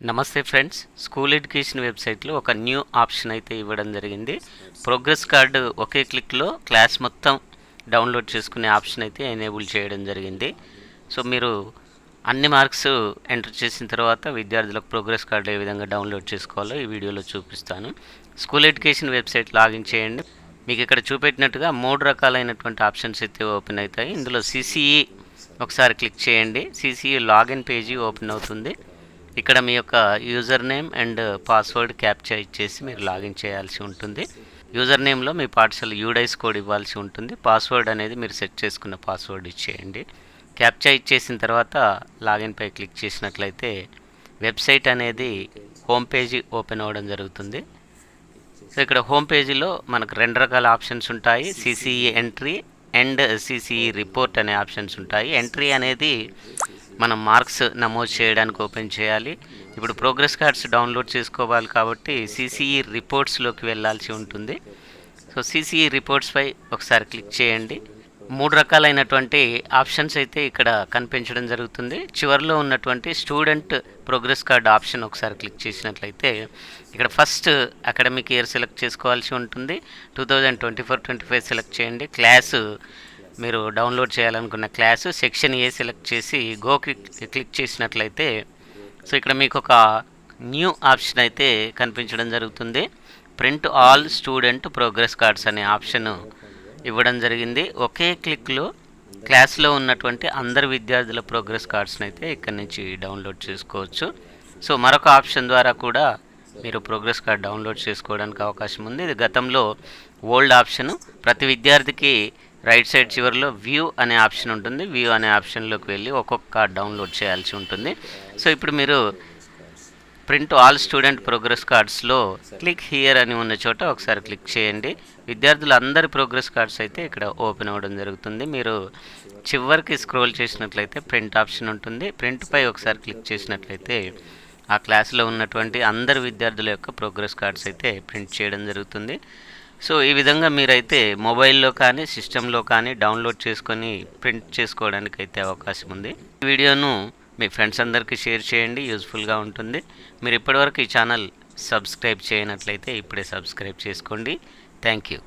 నమస్తే friends, school education వెబ్సైట్లో ఒక న్యూ ఆప్షన్ అయితే ఇవ్వడం జరిగింది. ప్రోగ్రెస్ కార్డు ఒకే క్లిక్లో క్లాస్ మొత్తం డౌన్లోడ్ చేసుకునే ఆప్షన్ అయితే ఎనేబుల్ చేయడం జరిగింది. సో మీరు అన్ని మార్క్స్ ఎంటర్ చేసిన తర్వాత విద్యార్థులకు ప్రోగ్రెస్ కార్డు ఏ విధంగా డౌన్లోడ్ చేసుకోవాలో ఈ వీడియోలో చూపిస్తాను. స్కూల్ ఎడ్యుకేషన్ వెబ్సైట్ లాగిన్ చేయండి. మీకు ఇక్కడ చూపెట్టినట్టుగా 3 రకాలైనటువంటి ఆప్షన్స్ అయితే ఓపెన్ అవుతాయి. ఇందులో సిసిఈ ఒకసారి క్లిక్ చేయండి. సిసిఈ లాగిన్ పేజీ ఓపెన్ అవుతుంది. ఇక్కడ మీ యొక్క user name and password captcha ఇచ్చేసి మీరు లాగిన్ చేయాల్సి ఉంటుంది. యూజర్ నేమ్లో మీ పాఠశాల యూడైస్ కోడ్ ఇవ్వాల్సి ఉంటుంది. పాస్వర్డ్ అనేది మీరు సెట్ చేసుకున్న పాస్వర్డ్ ఇచ్చేయండి. క్యాప్చా ఇచ్చేసిన తర్వాత లాగిన్ పై క్లిక్ చేసినట్లయితే వెబ్సైట్ అనేది హోమ్ పేజీ ఓపెన్ అవ్వడం జరుగుతుంది. సో ఇక్కడ హోమ్ పేజీలో మనకు 2 రకాల ఆప్షన్స్ ఉంటాయి. CCE entry and CCE report అనే ఆప్షన్స్ ఉంటాయి. ఎంట్రీ అనేది మనం మార్క్స్ నమోదు చేయడానికి ఓపెన్ చేయాలి. ఇప్పుడు ప్రోగ్రెస్ కార్డ్స్ డౌన్లోడ్ చేసుకోవాలి కాబట్టి సిసిఈ రిపోర్ట్స్లోకి వెళ్ళాల్సి ఉంటుంది. సో సిసిఈ రిపోర్ట్స్పై ఒకసారి క్లిక్ చేయండి. 3 రకాలైనటువంటి ఆప్షన్స్ అయితే ఇక్కడ కనిపించడం జరుగుతుంది. చివరిలో ఉన్నటువంటి స్టూడెంట్ ప్రోగ్రెస్ కార్డ్ ఆప్షన్ ఒకసారి క్లిక్ చేసినట్లయితే ఇక్కడ ఫస్ట్ అకాడమిక్ ఇయర్ సెలెక్ట్ చేసుకోవాల్సి ఉంటుంది. 2024-25 సెలెక్ట్ చేయండి. క్లాసు మీరు డౌన్లోడ్ చేయాలనుకున్న క్లాసు సెక్షన్ ఏ సెలెక్ట్ చేసి గో క్లిక్ చేసినట్లయితే సో ఇక్కడ మీకు ఒక న్యూ ఆప్షన్ అయితే కనిపించడం జరుగుతుంది. Print all student progress cards అనే ఆప్షన్ ఇవ్వడం జరిగింది. ఒకే క్లిక్లో క్లాస్లో ఉన్నటువంటి అందరు విద్యార్థుల ప్రోగ్రెస్ కార్డ్స్ని అయితే ఇక్కడి నుంచి డౌన్లోడ్ చేసుకోవచ్చు. సో మరొక ఆప్షన్ ద్వారా కూడా మీరు ప్రోగ్రెస్ కార్డ్ డౌన్లోడ్ చేసుకోవడానికి అవకాశం ఉంది. ఇది గతంలో ఓల్డ్ ఆప్షను. ప్రతి విద్యార్థికి రైట్ సైడ్ చివరిలో వ్యూ అనే ఆప్షన్ ఉంటుంది. వ్యూ అనే ఆప్షన్లోకి వెళ్ళి ఒక్కొక్క కార్డ్ డౌన్లోడ్ చేయాల్సి ఉంటుంది. సో ఇప్పుడు మీరు ప్రింట్ ఆల్ స్టూడెంట్ ప్రోగ్రెస్ కార్డ్స్లో క్లిక్ హియర్ అని ఉన్న చోట ఒకసారి క్లిక్ చేయండి. విద్యార్థుల అందరి ప్రోగ్రెస్ కార్డ్స్ అయితే ఇక్కడ ఓపెన్ అవ్వడం జరుగుతుంది. మీరు చివరికి స్క్రోల్ చేసినట్లయితే ప్రింట్ ఆప్షన్ ఉంటుంది. ప్రింట్పై ఒకసారి క్లిక్ చేసినట్లయితే ఆ క్లాస్లో ఉన్నటువంటి అందరి విద్యార్థుల యొక్క ప్రోగ్రెస్ కార్డ్స్ అయితే ప్రింట్ చేయడం జరుగుతుంది. సో ఈ విధంగా మీరైతే మొబైల్లో కానీ సిస్టంలో కానీ డౌన్లోడ్ చేసుకొని ప్రింట్ చేసుకోవడానికి అయితే అవకాశం ఉంది. ఈ వీడియోను మీ ఫ్రెండ్స్ అందరికీ షేర్ చేయండి, యూజ్ఫుల్గా ఉంటుంది. మీరు ఇప్పటివరకు ఈ ఛానల్ సబ్స్క్రైబ్ చేయనట్లయితే ఇప్పుడే సబ్స్క్రైబ్ చేసుకోండి. Thank you.